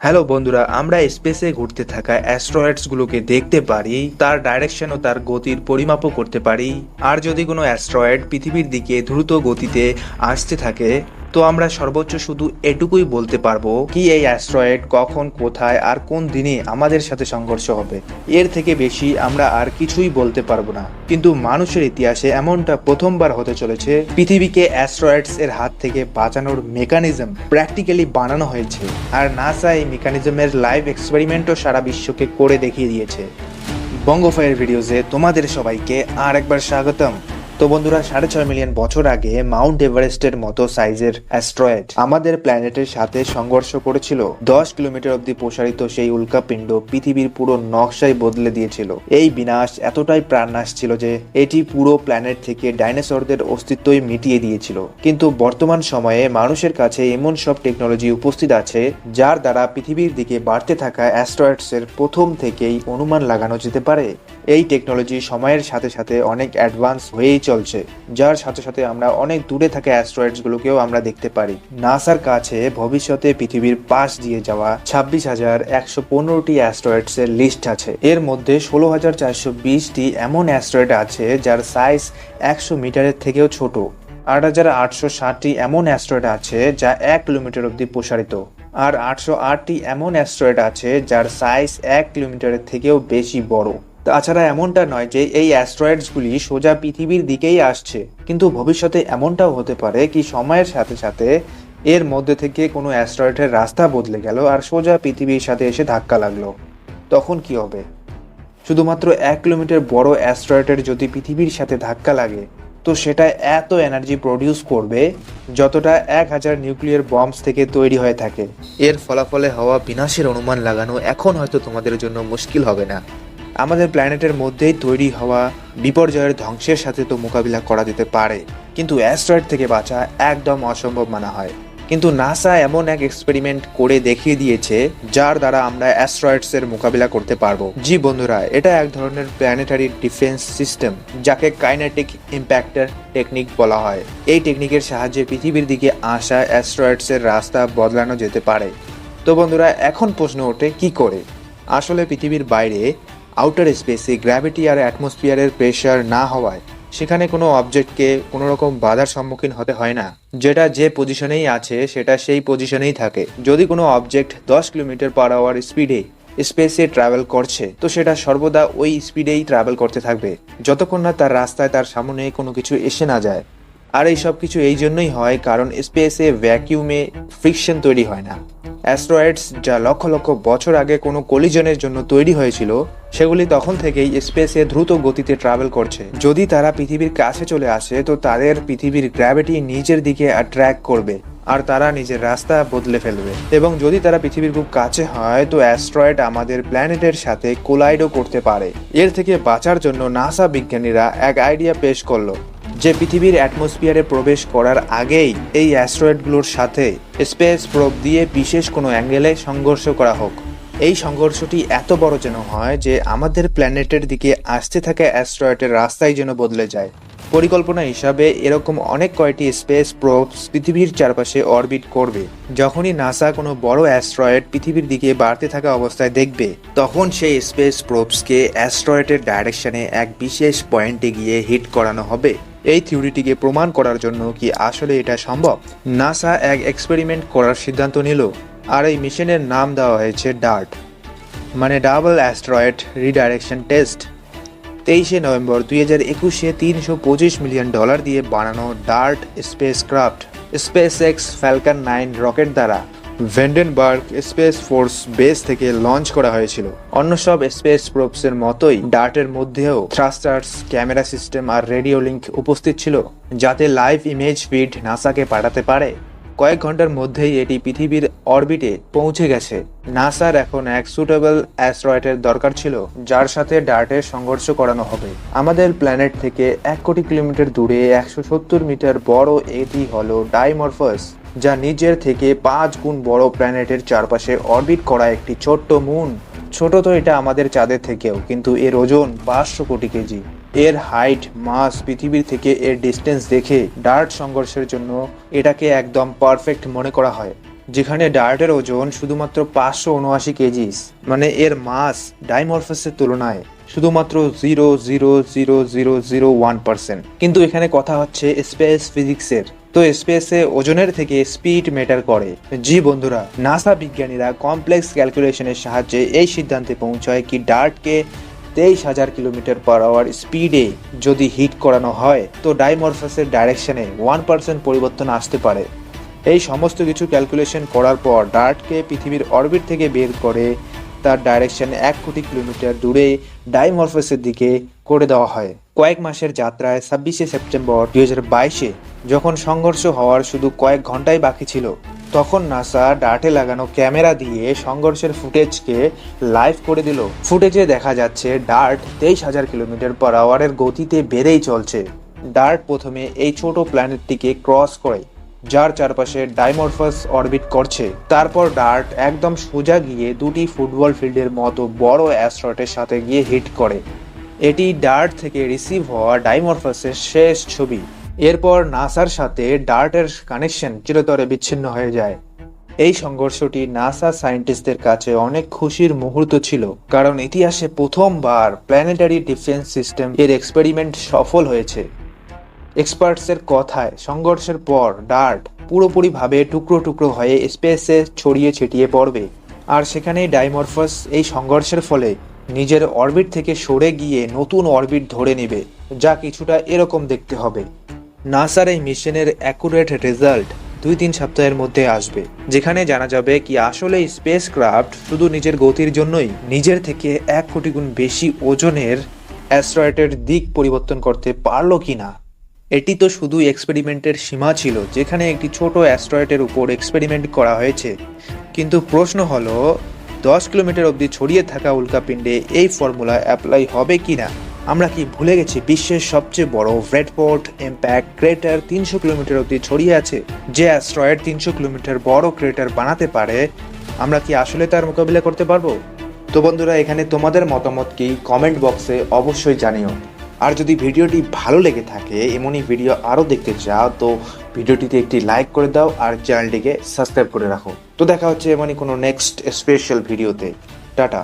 Hello বন্ধুরা, আমরা স্পেসে ঘুরতে থাকা অ্যাস্ট্রয়েডস গুলোকে দেখতে পারি, তার ডাইরেকশন ও তার গতির পরিমাপও করতে পারি। আর যদি কোনো অ্যাস্ট্রয়েড পৃথিবীর দিকে দ্রুত গতিতে আসতে থাকে, তো আমরা সর্বোচ্চ শুধু এটুকুই বলতে পারবো কি এই অ্যাস্ট্রয়েড কখন, কোথায় আর কোন দিনে আমাদের সাথে সংঘর্ষ হবে। এর থেকে বেশি আমরা আর কিছুই বলতে পারবো না। কিন্তু মানুষের ইতিহাসে এমনটা প্রথমবার হতে চলেছে। পৃথিবীকে অ্যাস্ট্রয়েডস এর হাত থেকে বাঁচানোর মেকানিজম প্র্যাকটিক্যালি বানানো হয়েছে, আর নাসা এই মেকানিজমের লাইভ এক্সপেরিমেন্টও সারা বিশ্বকে করে দেখিয়ে দিয়েছে। বঙ্গোফাইয়ের ভিডিওজে তোমাদের সবাইকে আর একবার স্বাগতম। তো বন্ধুরা, 6.5 মিলিয়ন বছর আগে মাউন্ট এভারেস্টের মতো সাইজের অ্যাস্ট্রয়েড আমাদের প্ল্যানেটের সাথে সংঘর্ষ করেছিল। 10 কিলোমিটার অব্দি প্রসারিত সেই উল্কাপিণ্ড পৃথিবীর পুরো নকশাই বদলে দিয়েছিল। এই বিনাশ এতটাই প্রাণনাশ ছিল যে এটি পুরো প্ল্যানেট থেকে ডাইনোসরদের অস্তিত্বই মিটিয়ে দিয়েছিল। কিন্তু বর্তমান সময়ে মানুষের কাছে এমন সব টেকনোলজি উপস্থিত আছে যার দ্বারা পৃথিবীর দিকে বাড়তে থাকা অ্যাস্ট্রয়েডস এর প্রথম থেকেই অনুমান লাগানো যেতে পারে। এই টেকনোলজি সময়ের সাথে সাথে অনেক অ্যাডভান্স হয়েই চলছে, যার সাথে সাথে আমরা অনেক দূরে থাকা অ্যাস্ট্রয়েডস গুলোকেও আমরা দেখতে পারি। নাসার কাছে ভবিষ্যতে পৃথিবীর পাশ দিয়ে যাওয়া 26,115টি অ্যাস্ট্রয়েডস এর লিস্ট আছে। এর মধ্যে 16,420টি এমন অ্যাস্ট্রয়েড আছে যার সাইজ 100 মিটারের থেকেও ছোট। 8,860টি এমন অ্যাস্ট্রয়েড আছে যা 1 কিলোমিটার অব্দি প্রসারিত, আর 808টি এমন অ্যাস্ট্রয়েড আছে যার সাইজ 1 কিলোমিটারের থেকেও বেশি বড়। তাছাড়া এমনটা নয় যে এই অ্যাস্ট্রয়েডসগুলি সোজা পৃথিবীর দিকেই আসছে, কিন্তু ভবিষ্যতে এমনটাও হতে পারে কি সময়ের সাথে সাথে এর মধ্যে থেকে কোনো অ্যাস্ট্রয়েডের রাস্তা বদলে গেল আর সোজা পৃথিবীর সাথে এসে ধাক্কা লাগলো। তখন কি হবে? শুধুমাত্র 1 কিলোমিটার বড় অ্যাস্ট্রয়েডের যদি পৃথিবীর সাথে ধাক্কা লাগে, তো সেটা এত এনার্জি প্রডিউস করবে যতটা 1000 নিউক্লিয়ার বম্বস থেকে তৈরি হয়ে থাকে। এর ফলাফলে হওয়া বিনাশের অনুমান লাগানো এখন হয়তো তোমাদের জন্য মুশকিল হবে না। আমাদের প্ল্যানেটের মধ্যেই তৈরি হওয়া বিপর্যয়ের ধ্বংসের সাথে তো মোকাবিলা করা যেতে পারে, কিন্তু অ্যাস্ট্রয়েড থেকে বাঁচা একদম অসম্ভব মানা হয়। কিন্তু নাসা এমন এক এক্সপেরিমেন্ট করে দেখিয়ে দিয়েছে যার দ্বারা আমরা অ্যাস্ট্রয়েডস এর মোকাবিলা করতে পারবো। জি বন্ধুরা, এটা এক ধরনের প্ল্যানেটারি ডিফেন্স সিস্টেম, যাকে কাইনেটিক ইম্প্যাক্টর টেকনিক বলা হয়। এই টেকনিকের সাহায্যে পৃথিবীর দিকে আসা অ্যাস্ট্রয়েডস এর রাস্তা বদলানো যেতে পারে। তো বন্ধুরা, এখন প্রশ্ন ওঠে কি করে? আসলে পৃথিবীর বাইরে আউটার স্পেসে গ্র্যাভিটি আর অ্যাটমসফিয়ারের প্রেশার না হওয়ায় সেখানে কোনো অবজেক্টকে কোনো রকম বাধার সম্মুখীন হতে হয় না। যেটা যে পজিশনেই আছে সেটা সেই পজিশনেই থাকে। যদি কোনো অবজেক্ট 10 কিলোমিটার পার আওয়ার স্পিডে স্পেসে ট্রাভেল করছে, তো সেটা সর্বদা ওই স্পিডেই ট্রাভেল করতে থাকবে যতক্ষণ না তার রাস্তায় তার সামনে কোনো কিছু এসে না যায়। আর এই সব কিছু এই জন্যই হয় কারণ স্পেসে ভ্যাকিউমে ফ্রিকশন তৈরি হয় না। অ্যাস্ট্রয়েডস যা লক্ষ লক্ষ বছর আগে কোনো কলিজনের জন্য তৈরি হয়েছিল, সেগুলি তখন থেকেই স্পেসে দ্রুত গতিতে ট্রাভেল করছে। যদি তারা পৃথিবীর কাছে চলে আসে, তো তাদের পৃথিবীর গ্র্যাভিটি নিজের দিকে অ্যাট্রাক্ট করবে আর তারা নিজের রাস্তা বদলে ফেলবে। এবং যদি তারা পৃথিবীর খুব কাছে হয়, তো অ্যাস্ট্রয়েড আমাদের প্ল্যানেটের সাথে কোলাইডও করতে পারে। এর থেকে বাঁচার জন্য নাসা বিজ্ঞানীরা এক আইডিয়া পেশ করলো যে পৃথিবীর অ্যাটমসফিয়ারে প্রবেশ করার আগেই এই অ্যাস্ট্রয়েডগুলোর সাথে স্পেস প্রোব দিয়ে বিশেষ কোনো অ্যাঙ্গেলে সংঘর্ষ করা হোক। এই সংঘর্ষটি এত বড় যেন হয় যে আমাদের প্ল্যানেটের দিকে আসতে থাকা অ্যাস্ট্রয়েডের রাস্তাই যেন বদলে যায়। পরিকল্পনা হিসাবে এরকম অনেক কয়টি স্পেস প্রোবস পৃথিবীর চারপাশে অরবিট করবে। যখনই নাসা কোনো বড় অ্যাস্ট্রয়েড পৃথিবীর দিকে বাড়তে থাকা অবস্থায় দেখবে, তখন সেই স্পেস প্রোবসকে অ্যাস্ট্রয়েডের ডাইরেকশনে এক বিশেষ পয়েন্টে গিয়ে হিট করানো হবে। এই থিওরিটিকে প্রমাণ করার জন্য কি আসলে এটা সম্ভব? নাসা এক এক্সপেরিমেন্ট করার সিদ্ধান্ত নিল, আর এই মিশনের নাম দেওয়া হয়েছে ডার্ট, মানে double asteroid redirection test. 23 November 2021-এ $325 মিলিয়ন দিয়ে বানানো DART spacecraft SpaceX Falcon 9 rocket দ্বারা ভেন্ডেনবার্গ স্পেস ফোর্স বেস থেকে লঞ্চ করা হয়েছিল। অন্য সব স্পেস প্রোবসের মতোই ডার্টের মধ্যেও থ্রাস্টার্স, ক্যামেরা সিস্টেম আর রেডিও লিঙ্ক উপস্থিত ছিল, যাতে লাইভ ইমেজ ফিড নাসাকে পাঠাতে পারে। কয়েক ঘন্টার মধ্যেই এটি পৃথিবীর অরবিটে পৌঁছে গেছে। নাসার এখন এক সুটেবল অ্যাস্ট্রয়েডের দরকার ছিল যার সাথে ডার্টের সংঘর্ষ করানো হবে। আমাদের প্ল্যানেট থেকে 1 কোটি কিলোমিটার দূরে 170 মিটার বড় এটি হলো ডাইমরফাস, যা নিজের থেকে 5 গুণ বড় প্ল্যানেটের চারপাশে অরবিট করা একটি ছোট্ট মুন। ছোট তো এটা আমাদের চাঁদের থেকেও, কিন্তু এর ওজন 500 কোটি কেজি। এর হাইট, মাস, পৃথিবীর থেকে এর ডিস্টেন্স দেখে ডার্ট সংঘর্ষের জন্য এটাকে একদম পারফেক্ট মনে করা হয়। যেখানে ডার্টের ওজন শুধুমাত্র 579 কেজিস, মানে এর মাস ডাইমরফাসের তুলনায় শুধুমাত্র 0.00001%। কিন্তু এখানে কথা হচ্ছে স্পেস ফিজিক্সের। তো স্পেসে ওজনের থেকে স্পিড ম্যাটার করে। জি বন্ধুরা, নাসা বিজ্ঞানীরা কমপ্লেক্স ক্যালকুলেশনের সাহায্যে এই সিদ্ধান্তে পৌঁছায় কি ডার্টকে 23,000 কিলোমিটার/আওয়ার স্পিডে যদি হিট করানো হয় তো ডাইমরফাসের ডাইরেকশনে 1% পরিবর্তন আসতে পারে। এই সমস্ত কিছু ক্যালকুলেশন করার পর ডার্টকে পৃথিবীর অরবিট থেকে বের করে তার ডাইরেকশন 1 কোটি কিলোমিটার দূরে ডাইমরফাসের দিকে করে দেওয়া হয়। কয়েক মাসের যাত্রায় 26শে সেপ্টেম্বর 2022-এ যখন সংঘর্ষ হওয়ার শুধু কয়েক ঘন্টাই বাকি ছিল, তখন নাসা ডার্টে লাগানো ক্যামেরা দিয়ে সংঘর্ষের ফুটেজকে লাইভ করে দিল। ফুটেজে দেখা যাচ্ছে ডার্ট 23,000 কিলোমিটার/আওয়ারের গতিতে বেড়েই চলছে। ডার্ট প্রথমে এই ছোট প্ল্যানেটটিকে ক্রস করে যার চারপাশে ডাইমরফাস অরবিট করছে। তারপর ডার্ট একদম সোজা গিয়ে দুটি ফুটবল ফিল্ডের মতো বড় অ্যাস্ট্রয়েডের সাথে গিয়ে হিট করে। এটি ডার্ট থেকে রিসিভ হওয়া ডাইমরফাসের শেষ ছবি। এরপর নাসার সাথে ডার্টের কানেকশন চিরতরে বিচ্ছিন্ন হয়ে যায়। এই সংঘর্ষটি নাসা সায়েন্টিস্টদের কাছে অনেক খুশির মুহূর্ত ছিল, কারণ ইতিহাসে প্রথমবার প্ল্যানেটারি ডিফেন্স সিস্টেম এর এক্সপেরিমেন্ট সফল হয়েছে। এক্সপার্টসের কথায় সংঘর্ষের পর ডার্ট পুরোপুরিভাবে টুকরো টুকরো হয়ে স্পেসে ছড়িয়ে ছিটিয়ে পড়বে, আর সেখানেই ডাইমরফাস এই সংঘর্ষের ফলে নিজের অরবিট থেকে সরে গিয়ে নতুন অরবিট ধরে নেবে, যা কিছুটা এরকম দেখতে হবে। নাসার এই মিশনের অ্যাকুরেট রেজাল্ট 2-3 সপ্তাহের মধ্যে আসবে, যেখানে জানা যাবে কি আসলে স্পেস ক্রাফট শুধু নিজের গতির জন্যই নিজের থেকে 1 কোটি গুণ বেশি ওজনের অ্যাস্ট্রয়েডের দিক পরিবর্তন করতে পারলো কিনা। এটি তো শুধু এক্সপেরিমেন্টের সীমা ছিল, যেখানে একটি ছোট অ্যাস্ট্রয়েডের উপর এক্সপেরিমেন্ট করা হয়েছে। কিন্তু প্রশ্ন হলো 10 কিলোমিটার অবধি ছড়িয়ে থাকা উল্কাপিণ্ডে এই ফর্মুলা অ্যাপ্লাই হবে কিনা। আমরা কি ভুলে গেছি বিশ্বের সবচেয়ে বড় রেডফোর্ট ইম্প্যাক্ট ক্রেটার 300 কিলোমিটার অবধি ছড়িয়ে আছে? যে অ্যাস্ট্রয়েড 300 কিলোমিটার বড় ক্রেটার বানাতে পারে, আমরা কি আসলে তার মোকাবিলা করতে পারবো? তো বন্ধুরা, এখানে তোমাদের মতামত কি কমেন্ট বক্সে অবশ্যই জানিও। আর যদি ভিডিওটি ভালো লেগে থাকে, এমনই ভিডিও আরও দেখতে চাও, তো ভিডিওটিতে একটি লাইক করে দাও আর চ্যানেলটিকে সাবস্ক্রাইব করে রাখো। তো দেখা হচ্ছে এমনই কোনো নেক্সট স্পেশাল ভিডিওতে। টাটা।